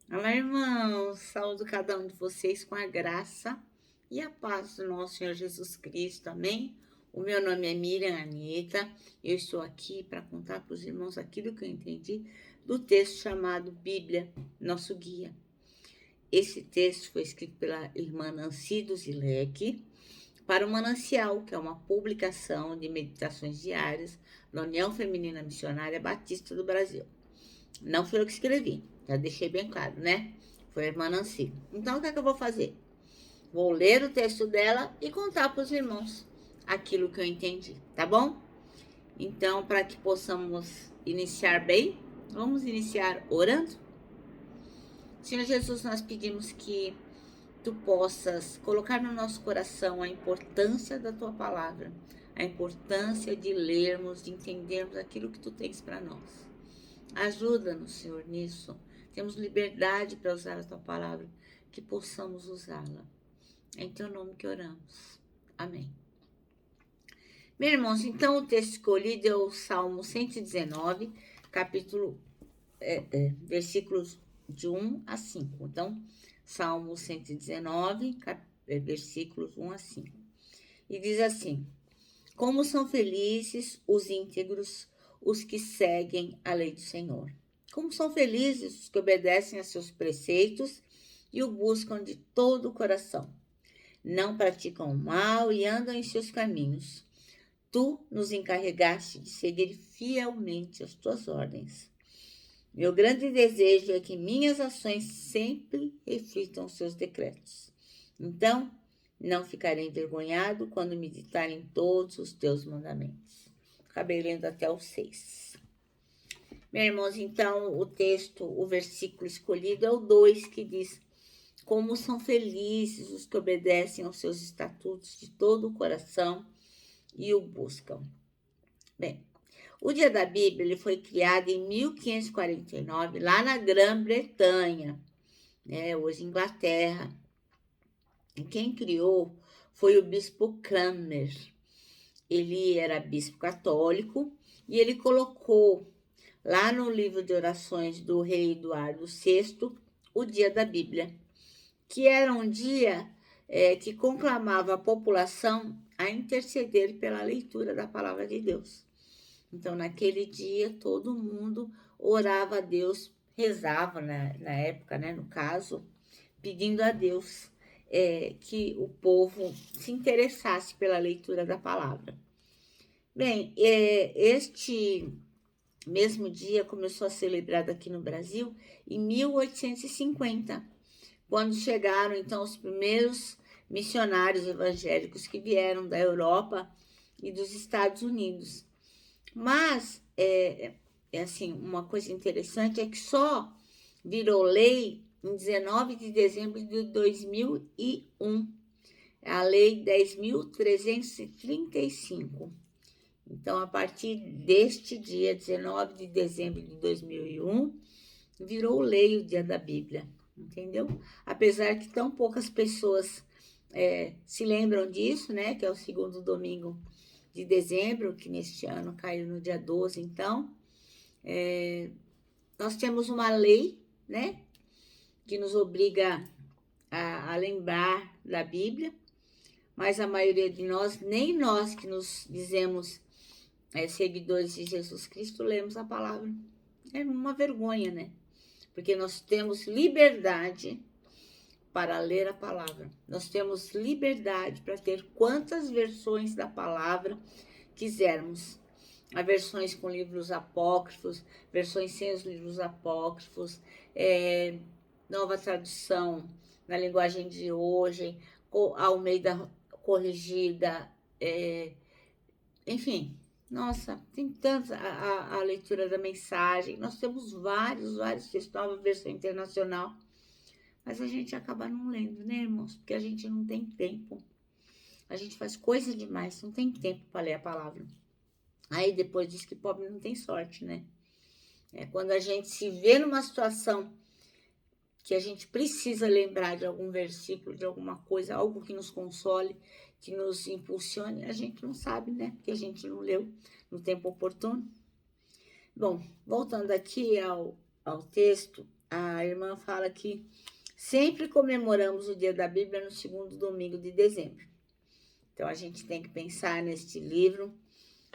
Olá, irmãos! Saúdo cada um de vocês com a graça e a paz do nosso Senhor Jesus Cristo, amém? O meu nome é Miriam Anitta, eu estou aqui para contar para os irmãos aquilo que eu entendi do texto chamado Bíblia, nosso guia. Esse texto foi escrito pela irmã Nancy Duzilek para o Manancial, que é uma publicação de meditações diárias da União Feminina Missionária Batista do Brasil. Não foi eu que escrevi, já deixei bem claro, né? Foi a irmã Nancy. Então, o que é que eu vou fazer? Vou ler o texto dela e contar para os irmãos aquilo que eu entendi, tá bom? Então, para que possamos iniciar bem, vamos iniciar orando? Senhor Jesus, nós pedimos que tu possas colocar no nosso coração a importância da tua palavra, a importância de lermos, de entendermos aquilo que tu tens para nós. Ajuda-nos, Senhor, nisso. Temos liberdade para usar a tua palavra, que possamos usá-la. É em teu nome que oramos. Amém. Meus irmãos, então o texto escolhido é o Salmo 119, versículos de 1 a 5. Então, Salmo 119, versículos 1 a 5. E diz assim: Como são felizes os íntegros, os que seguem a lei do Senhor. Como são felizes os que obedecem a seus preceitos e o buscam de todo o coração. Não praticam o mal e andam em seus caminhos. Tu nos encarregaste de seguir fielmente as tuas ordens. Meu grande desejo é que minhas ações sempre reflitam os seus decretos. Então, não ficarei envergonhado quando meditarem todos os teus mandamentos. Acabei lendo até o 6. Meus irmãos, então, o versículo escolhido é o 2, que diz: Como são felizes os que obedecem aos seus estatutos de todo o coração e o buscam. Bem, o Dia da Bíblia ele foi criado em 1549, lá na Grã-Bretanha, né, hoje Inglaterra. E quem criou foi o bispo Cranmer. Ele era bispo católico e ele colocou lá no livro de orações do rei Eduardo VI o Dia da Bíblia, que era um dia que conclamava a população a interceder pela leitura da palavra de Deus. Então, naquele dia, todo mundo orava a Deus, rezava na época, né, no caso, pedindo a Deus que o povo se interessasse pela leitura da palavra. Bem, este mesmo dia começou a ser celebrado aqui no Brasil em 1850, quando chegaram então os primeiros missionários evangélicos que vieram da Europa e dos Estados Unidos. Mas, assim, uma coisa interessante é que só virou lei em 19 de dezembro de 2001, a Lei 10.335. Então, a partir deste dia, 19 de dezembro de 2001, virou lei o Dia da Bíblia, entendeu? Apesar que tão poucas pessoas se lembram disso, né? Que é o segundo domingo de dezembro, que neste ano caiu no dia 12, então. Nós temos uma lei, né? Que nos obriga a lembrar da Bíblia, mas a maioria de nós, nem nós que nos dizemos seguidores de Jesus Cristo, lemos a palavra. É uma vergonha, né? Porque nós temos liberdade para ler a palavra. Nós temos liberdade para ter quantas versões da palavra quisermos. Há versões com livros apócrifos, versões sem os livros apócrifos, nova tradução na linguagem de hoje, Almeida corrigida, enfim. Nossa, tem tantos, a leitura da mensagem, nós temos vários textos, nova versão internacional, mas a gente acaba não lendo, né, irmãos? Porque a gente não tem tempo, a gente faz coisa demais, não tem tempo para ler a palavra. Aí depois diz que pobre não tem sorte, né? Quando a gente se vê numa situação que a gente precisa lembrar de algum versículo, de alguma coisa, algo que nos console, que nos impulsione, a gente não sabe, né? Porque a gente não leu no tempo oportuno. Bom, voltando aqui ao texto, a irmã fala que sempre comemoramos o dia da Bíblia no segundo domingo de dezembro. Então, a gente tem que pensar neste livro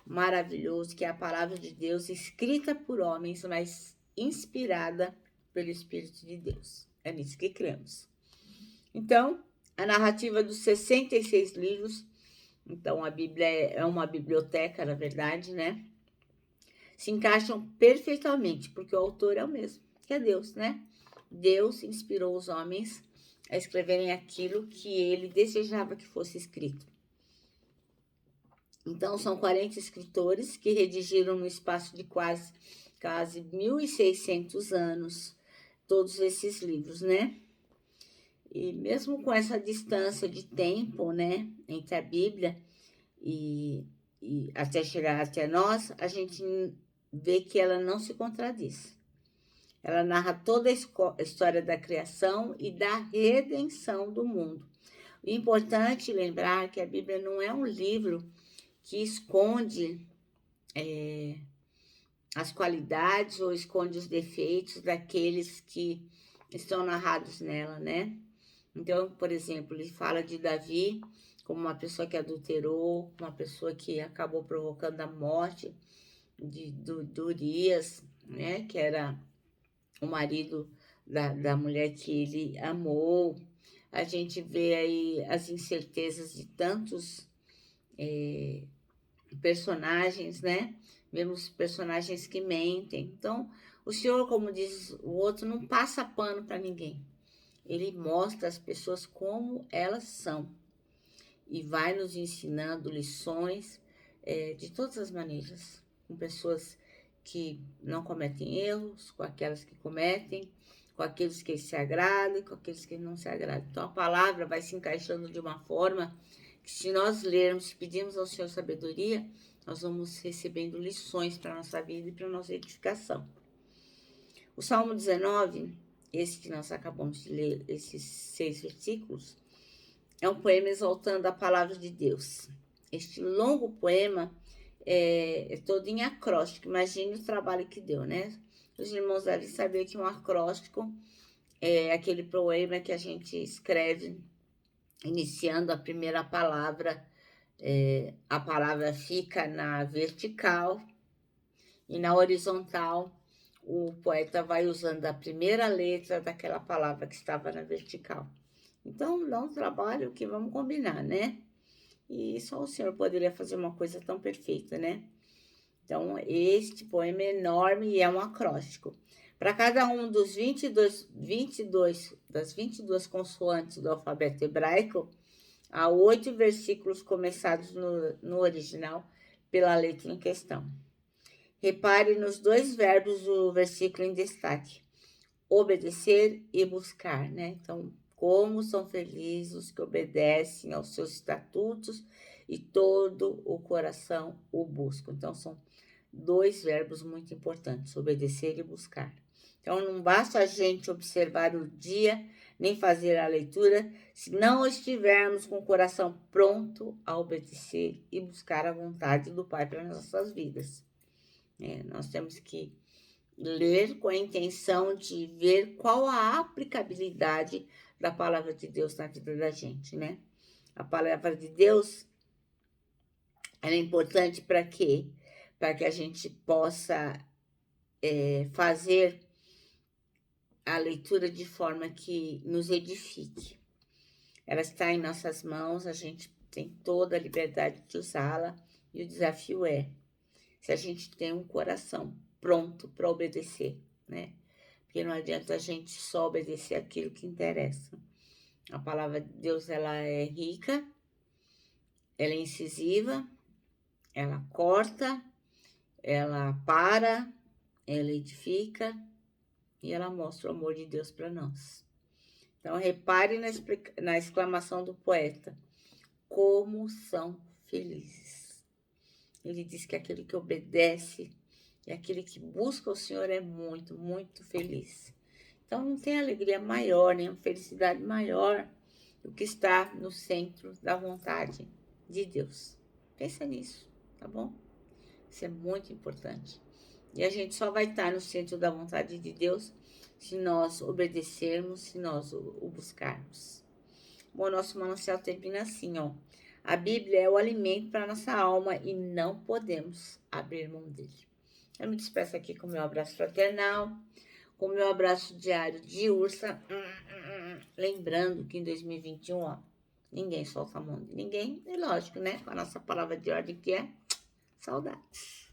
maravilhoso, que é a palavra de Deus, escrita por homens, mas inspirada pelo Espírito de Deus. É nisso que cremos. Então, a narrativa dos 66 livros, então a Bíblia é uma biblioteca, na verdade, né? Se encaixam perfeitamente, porque o autor é o mesmo, que é Deus, né? Deus inspirou os homens a escreverem aquilo que ele desejava que fosse escrito. Então, são 40 escritores que redigiram no espaço de quase 1.600 anos todos esses livros, né? E mesmo com essa distância de tempo, né, entre a Bíblia e até chegar até nós, a gente vê que ela não se contradiz. Ela narra toda a história da criação e da redenção do mundo. O importante lembrar que a Bíblia não é um livro que esconde as qualidades ou esconde os defeitos daqueles que estão narrados nela, né? Então, por exemplo, ele fala de Davi como uma pessoa que adulterou, uma pessoa que acabou provocando a morte de Urias, né? Que era o marido da mulher que ele amou. A gente vê aí as incertezas de tantos personagens, né? Vemos personagens que mentem. Então, o Senhor, como diz o outro, não passa pano para ninguém. Ele mostra as pessoas como elas são e vai nos ensinando lições de todas as maneiras, com pessoas que não cometem erros, com aquelas que cometem, com aqueles que se agradam e com aqueles que não se agradam. Então, a palavra vai se encaixando de uma forma que, se nós lermos, pedimos ao Senhor sabedoria, nós vamos recebendo lições para a nossa vida e para a nossa edificação. O Salmo 19, esse que nós acabamos de ler, esses 6 versículos, é um poema exaltando a palavra de Deus. Este longo poema é todo em acróstico. Imagine o trabalho que deu, né? Os irmãos devem saber que um acróstico é aquele poema que a gente escreve iniciando a primeira palavra. A palavra fica na vertical e na horizontal o poeta vai usando a primeira letra daquela palavra que estava na vertical. Então, dá um trabalho que vamos combinar, né? E só o Senhor poderia fazer uma coisa tão perfeita, né? Então, este poema é enorme e é um acróstico. Para cada um dos 22 consoantes do alfabeto hebraico, há 8 versículos começados no original pela letra em questão. Repare nos 2 verbos do versículo em destaque: obedecer e buscar, né? Então, como são felizes os que obedecem aos seus estatutos e todo o coração o buscam. Então, são 2 verbos muito importantes, obedecer e buscar. Então, não basta a gente observar o dia, nem fazer a leitura, se não estivermos com o coração pronto a obedecer e buscar a vontade do Pai para nossas vidas. Nós temos que ler com a intenção de ver qual a aplicabilidade da palavra de Deus na vida da gente, né? A palavra de Deus, ela é importante para quê? Para que a gente possa fazer a leitura de forma que nos edifique. Ela está em nossas mãos, a gente tem toda a liberdade de usá-la e o desafio é se a gente tem um coração pronto para obedecer, né? Porque não adianta a gente só obedecer aquilo que interessa. A palavra de Deus, ela é rica, ela é incisiva, ela corta, ela para, ela edifica e ela mostra o amor de Deus para nós. Então, repare na exclamação do poeta: como são felizes. Ele diz que aquele que obedece e aquele que busca o Senhor é muito, muito feliz. Então, não tem alegria maior, nem felicidade maior do que estar no centro da vontade de Deus. Pensa nisso, tá bom? Isso é muito importante. E a gente só vai estar no centro da vontade de Deus se nós obedecermos, se nós o buscarmos. Bom, o nosso manancial termina assim, ó. A Bíblia é o alimento para nossa alma e não podemos abrir mão dele. Eu me despeço aqui com o meu abraço fraternal, com o meu abraço diário de ursa. Lembrando que em 2021, ó, ninguém solta a mão de ninguém. E lógico, né? Com a nossa palavra de ordem que é saudades.